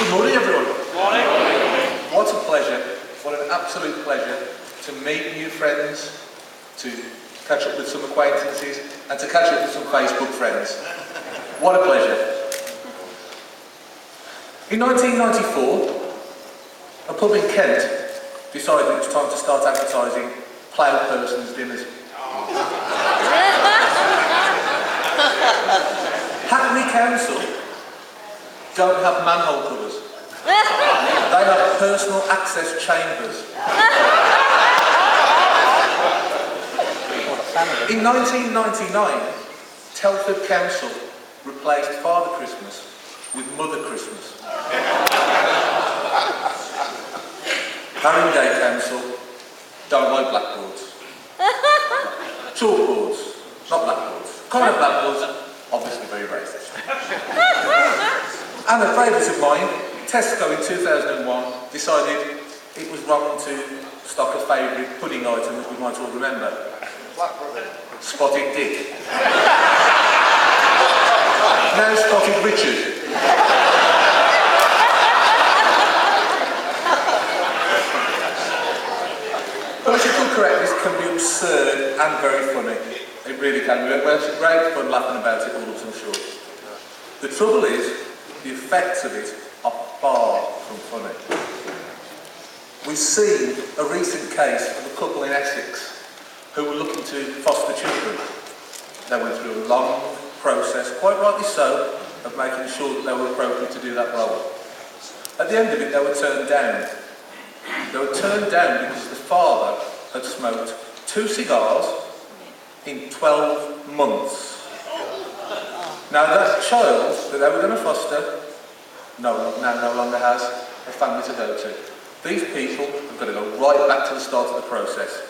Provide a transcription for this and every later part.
Good morning, everyone. Morning. What a pleasure, what an absolute pleasure to meet new friends, to catch up with some acquaintances, and to catch up with some Facebook friends. What a pleasure. In 1994, a pub in Kent decided it was time to start advertising plough persons' dinners. Hackney Council don't have manhole covers. They have personal access chambers. In 1999, Telford Council replaced Father Christmas with Mother Christmas. Haringey Council don't like blackboards. Chalkboards, not blackboards. Kind of blackboards, obviously very racist. And a favourite of mine, Tesco in 2001 decided it was wrong to stock a favourite pudding item that we might all remember. Spotted Dick. Now Spotted Richard. Political correctness can be absurd and very funny. It really can. We're actually great fun laughing about it all, I'm sure. The trouble is, the effects of it are far from funny. We've seen a recent case of a couple in Essex who were looking to foster children. They went through a long process, quite rightly so, of making sure that they were appropriate to do that role. At the end of it, they were turned down. They were turned down because the father had smoked 2 cigars in 12 months. Now that child that they were going to foster no longer has a family to go to. These people have got to go right back to the start of the process.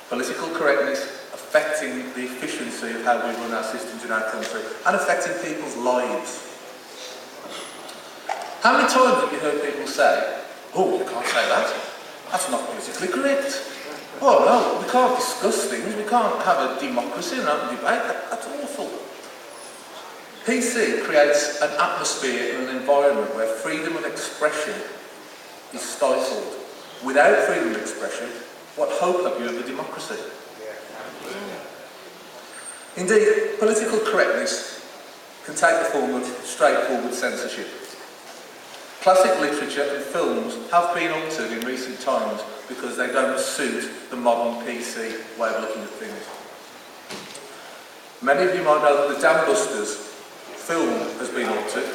Political correctness affecting the efficiency of how we run our systems in our country and affecting people's lives. How many times have you heard people say, "Oh, you can't say that. That's not politically correct. Oh no, we can't discuss things, we can't have a democracy and an open debate, that's awful." PC creates an atmosphere and an environment where freedom of expression is stifled. Without freedom of expression, what hope have you of a democracy? Indeed, political correctness can take the form of straightforward censorship. Classic literature and films have been altered in recent times because they don't suit the modern PC way of looking at things. Many of you might know that the Dam Busters film has been altered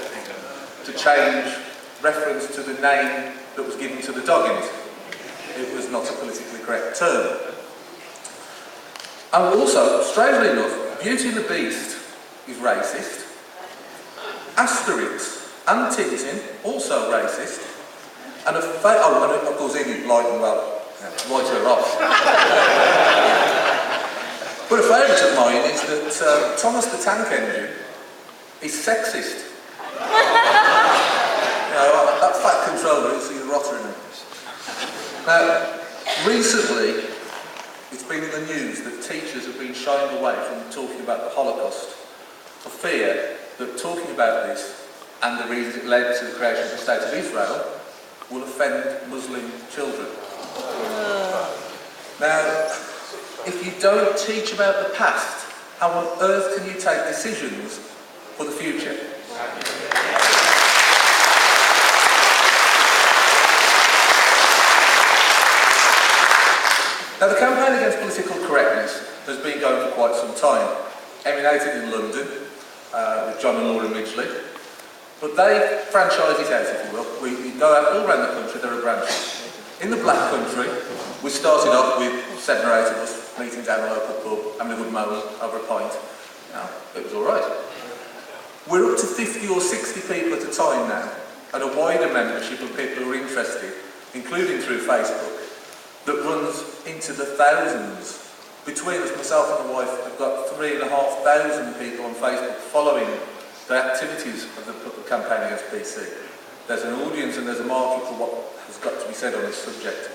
to change reference to the name that was given to the dog in it. It was not a politically correct term. And also, strangely enough, Beauty and the Beast is racist. Asterix and Tintin, also racist. And of course Enid Blyton, well, write her off. But a favourite of mine is that Thomas the Tank Engine is sexist. That fat controller is the rotter in it. Now, recently, it's been in the news that teachers have been shying away from talking about the Holocaust for fear that talking about this and the reasons it led to the creation of the State of Israel will offend Muslim children. Now, if you don't teach about the past, how on earth can you take decisions for the future? Now, the campaign against political correctness has been going for quite some time. Emanated in London with John and Laura Midgley. But they franchise it out, if you will. We go out all around the country, there are branches. In the Black Country, we started off with 7 or 8 of us meeting down a local pub, having a good moan over a pint. Now, it was all right. We're up to 50 or 60 people at a time now, and a wider membership of people who are interested, including through Facebook, that runs into the thousands. Between us, myself and my wife, have got 3,500 people on Facebook following the activities of the campaign against PC. There's an audience and there's a market for what has got to be said on this subject.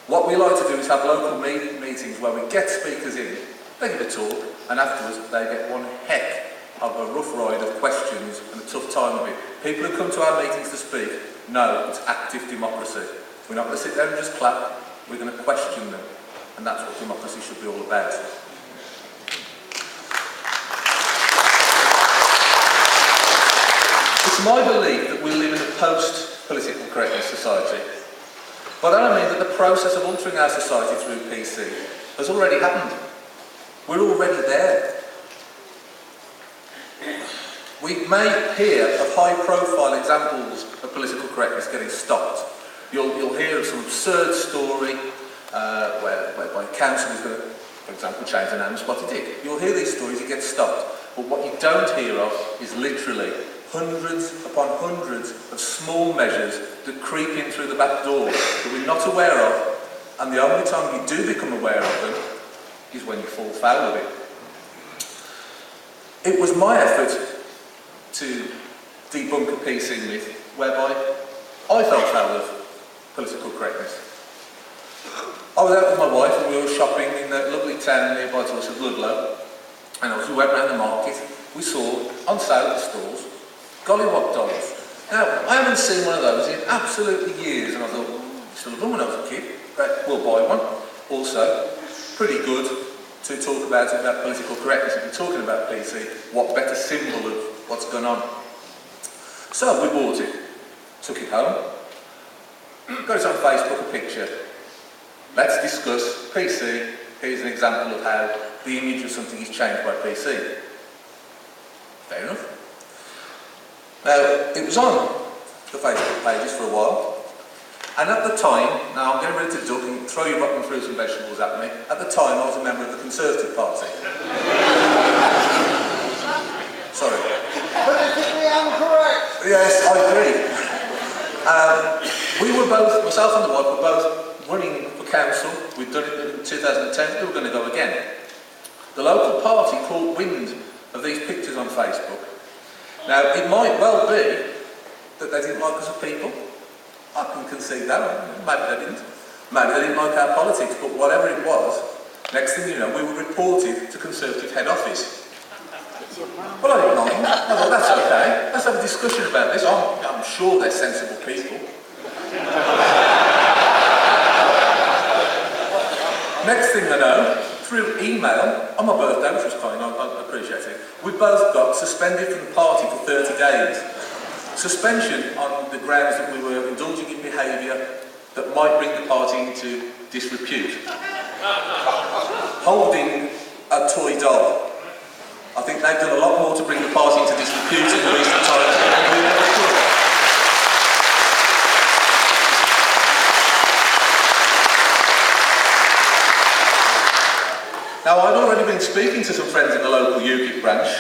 What we like to do is have local meetings where we get speakers in, they give a talk, and afterwards they get one heck of a rough ride of questions and a tough time of it People who come to our meetings to speak know it's active democracy. We're not going to sit there and just clap, we're going to question them. And that's what democracy should be all about. It's my belief that we live in a post-political correctness society. But I mean that the process of altering our society through PC has already happened. We're already there. We may hear of high-profile examples of political correctness getting stopped. You'll hear of some absurd story whereby a council is going to, for example, change the name of Spotty Dick. You'll hear these stories, it gets stopped. But what you don't hear of is literally hundreds upon hundreds of small measures that creep in through the back door that we're not aware of, and the only time you do become aware of them is when you fall foul of it. It was my effort to debunk a PC myth whereby I fell foul of political correctness. I was out with my wife and we were shopping in a lovely town nearby to us of Ludlow, and as we went round the market we saw on sale at the stores gollywog dolls. Now, I haven't seen one of those in absolutely years, and I thought, still have one when I was a kid, but we'll buy one. Also, pretty good to talk about political correctness. If you're talking about PC, what better symbol of what's going on? So we bought it, took it home, got it on Facebook, a picture. Let's discuss PC. Here's an example of how the image of something is changed by PC. Fair enough. Now, it was on the Facebook pages for a while, and at the time, now I'm getting ready to duck and throw your rotten fruits and vegetables at me, at the time I was a member of the Conservative Party. Sorry. Politically incorrect! Yes, I agree. We were both, myself and the wife, were both running for council. We'd done it in 2010, we were going to go again. The local party caught wind of these pictures on Facebook. Now, it might well be that they didn't like us as people. I can concede that. Maybe they didn't. Maybe they didn't like our politics, but whatever it was, next thing you know, we were reported to Conservative head office. Well, I didn't mind. I thought, that's okay. Let's have a discussion about this. I'm sure they're sensible people. Next thing I know, through email, on my birthday, which was kind, I appreciate it, we both got suspended from the party for 30 days. Suspension on the grounds that we were indulging in behaviour that might bring the party into disrepute. Holding a toy doll. I think they've done a lot more to bring the party into disrepute in the recent times than we ever could. Now, I'd already been speaking to some friends in the local UKIP branch.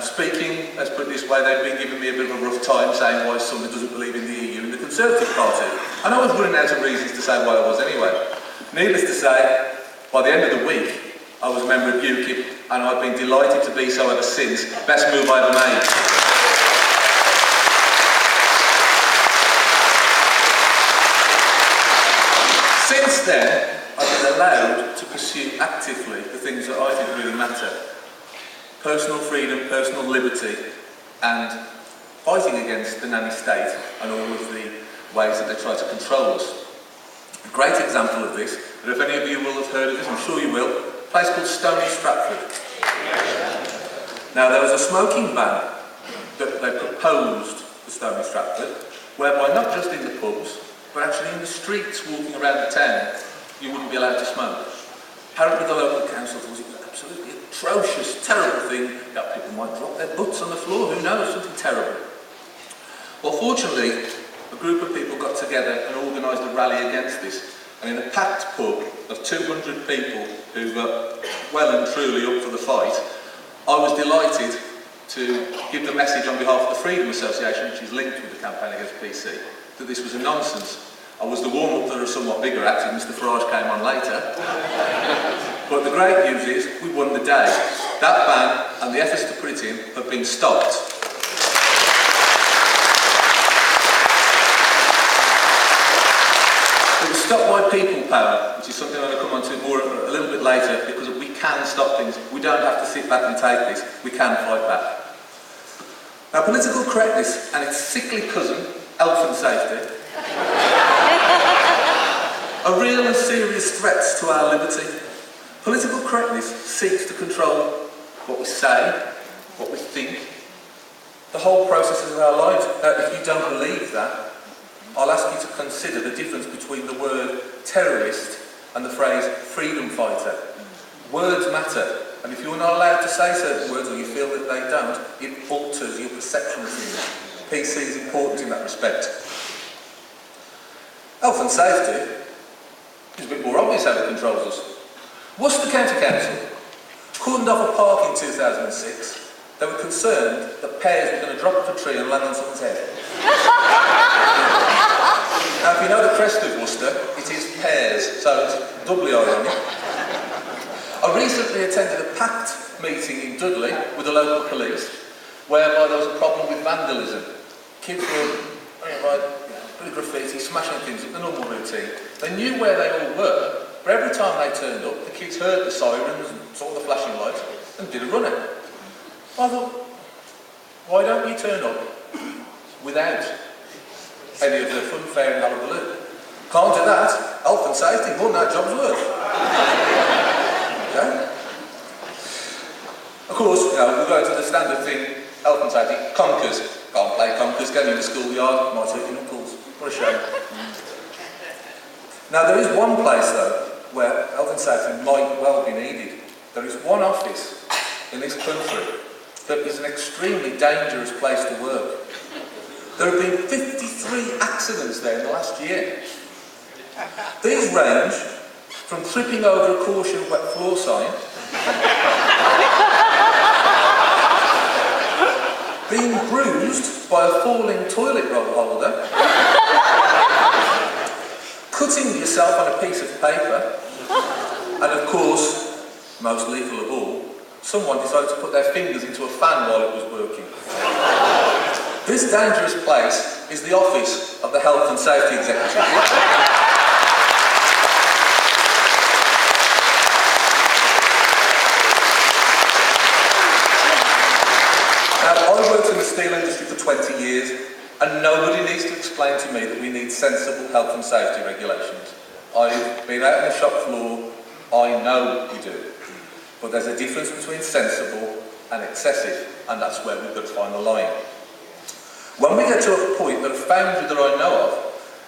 Speaking, let's put it this way, they'd been giving me a bit of a rough time saying why someone doesn't believe in the EU and the Conservative Party. And I was running out of reasons to say why I was anyway. Needless to say, by the end of the week, I was a member of UKIP, and I've been delighted to be so ever since. Best move I ever made. Since then, I've been allowed to pursue actively the things that I think really matter. Personal freedom, personal liberty, and fighting against the nanny state and all of the ways that they try to control us. A great example of this, and if any of you will have heard of this, I'm sure you will, a place called Stony Stratford. Now, there was a smoking ban that they proposed for Stony Stratford, whereby not just in the pubs, but actually in the streets walking around the town, you wouldn't be allowed to smoke. Apparently the local council thought it was an absolutely atrocious, terrible thing, that people might drop their butts on the floor, who knows, something terrible. Well, fortunately, a group of people got together and organised a rally against this, and in a packed pub of 200 people who were well and truly up for the fight, I was delighted to give the message on behalf of the Freedom Association, which is linked with the campaign against PC, that this was a nonsense. I was the warm-up that a somewhat bigger act, and Mr Farage came on later. But the great news is, we won the day. That ban and the efforts to put it in have been stopped. It was stopped by people power, which is something I'm going to come on to more a little bit later, because we can stop things. We don't have to sit back and take this. We can fight back. Now, political correctness and its sickly cousin, health and safety, are real and serious threats to our liberty. Political correctness seeks to control what we say, what we think, the whole processes of our lives. Now, if you don't believe that, I'll ask you to consider the difference between the word terrorist and the phrase freedom fighter. Words matter, and if you're not allowed to say certain words or you feel that they don't, it alters your perception of things. PC is important in that respect. Health and safety is a bit more obvious how it controls us. Worcester County Council cordoned off a park in 2006. They were concerned that pears were going to drop off a tree and land on someone's head. Now, if you know the crest of Worcester, it is pears, so it's doubly ironic. I recently attended a packed meeting in Dudley with the local police, whereby there was a problem with vandalism. Kids were bit of graffiti, smashing things, the normal routine. They knew where they all were, but every time they turned up, the kids heard the sirens and saw the flashing lights and did a run it. I thought, why don't you turn up without any of the funfair and hullabaloo? Can't do that. Health and safety, more than our job's worth. Okay? Of course, we'll go to the standard thing, health and safety, conkers. Can't play conkers, going in the schoolyard, might hurt your knuckles. What a shame. Now, there is one place, though, where health and safety might well be needed. There is one office in this country that is an extremely dangerous place to work. There have been 53 accidents there in the last year. These range from tripping over a caution wet floor sign, being bruised by a falling toilet roll holder, cutting yourself on a piece of paper, and of course, most lethal of all, someone decided to put their fingers into a fan while it was working. This dangerous place is the office of the Health and Safety Executive. Now, I worked in the steel industry for 20 years, and nobody needs to explain to me that we need sensible health and safety regulations. I've been out on the shop floor, I know we do. But there's a difference between sensible and excessive, and that's where we've got to find the line. When we get to a point that a foundry that I know of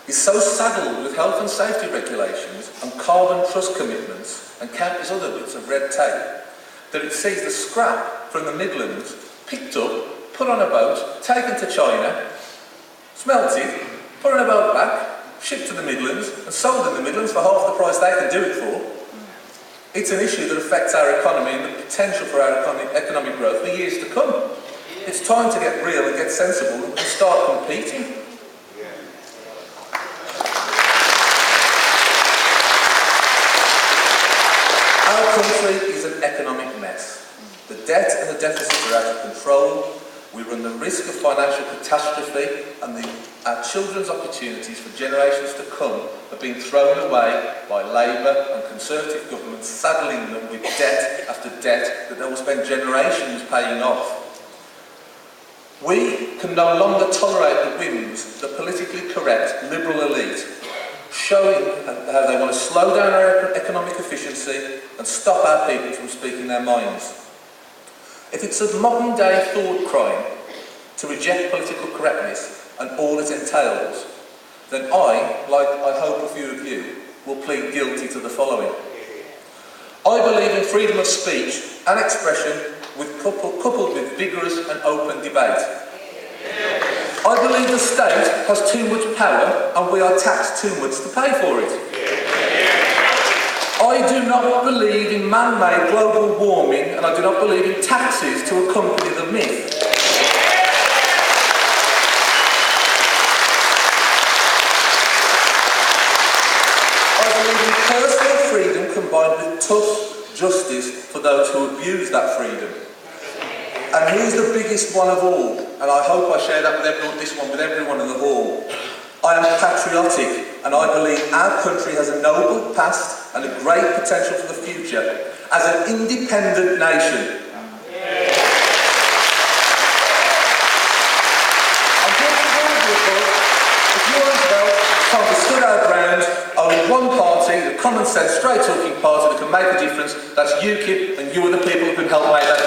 is so saddled with health and safety regulations and carbon trust commitments and countless other bits of red tape, that it sees the scrap from the Midlands picked up, put on a boat, taken to China, smelted, put on a boat back, shipped to the Midlands and sold in the Midlands for half the price they can do it for. It's an issue that affects our economy and the potential for our economic growth for years to come. It's time to get real and get sensible and start competing. Our country is an economic mess. The debt and the deficit are out of control. We run the risk of financial catastrophe, and our children's opportunities for generations to come have been thrown away by Labour and Conservative governments, saddling them with debt after debt that they will spend generations paying off. We can no longer tolerate the whims of the politically correct liberal elite, showing how they want to slow down our economic efficiency and stop our people from speaking their minds. If it's a modern-day thought crime to reject political correctness and all it entails, then I, like I hope a few of you, will plead guilty to the following. I believe in freedom of speech and expression coupled with vigorous and open debate. I believe the state has too much power and we are taxed too much to pay for it. I do not believe in man-made global warming, and I do not believe in taxes to accompany the myth. I believe in personal freedom combined with tough justice for those who abuse that freedom. And here's the biggest one of all, and I hope I share that with everyone in the hall. I am patriotic, and I believe our country has a noble past and a great potential for the future as an independent nation. only one party, the common sense, straight talking party that can make a difference. That's UKIP, and you are the people who can help make that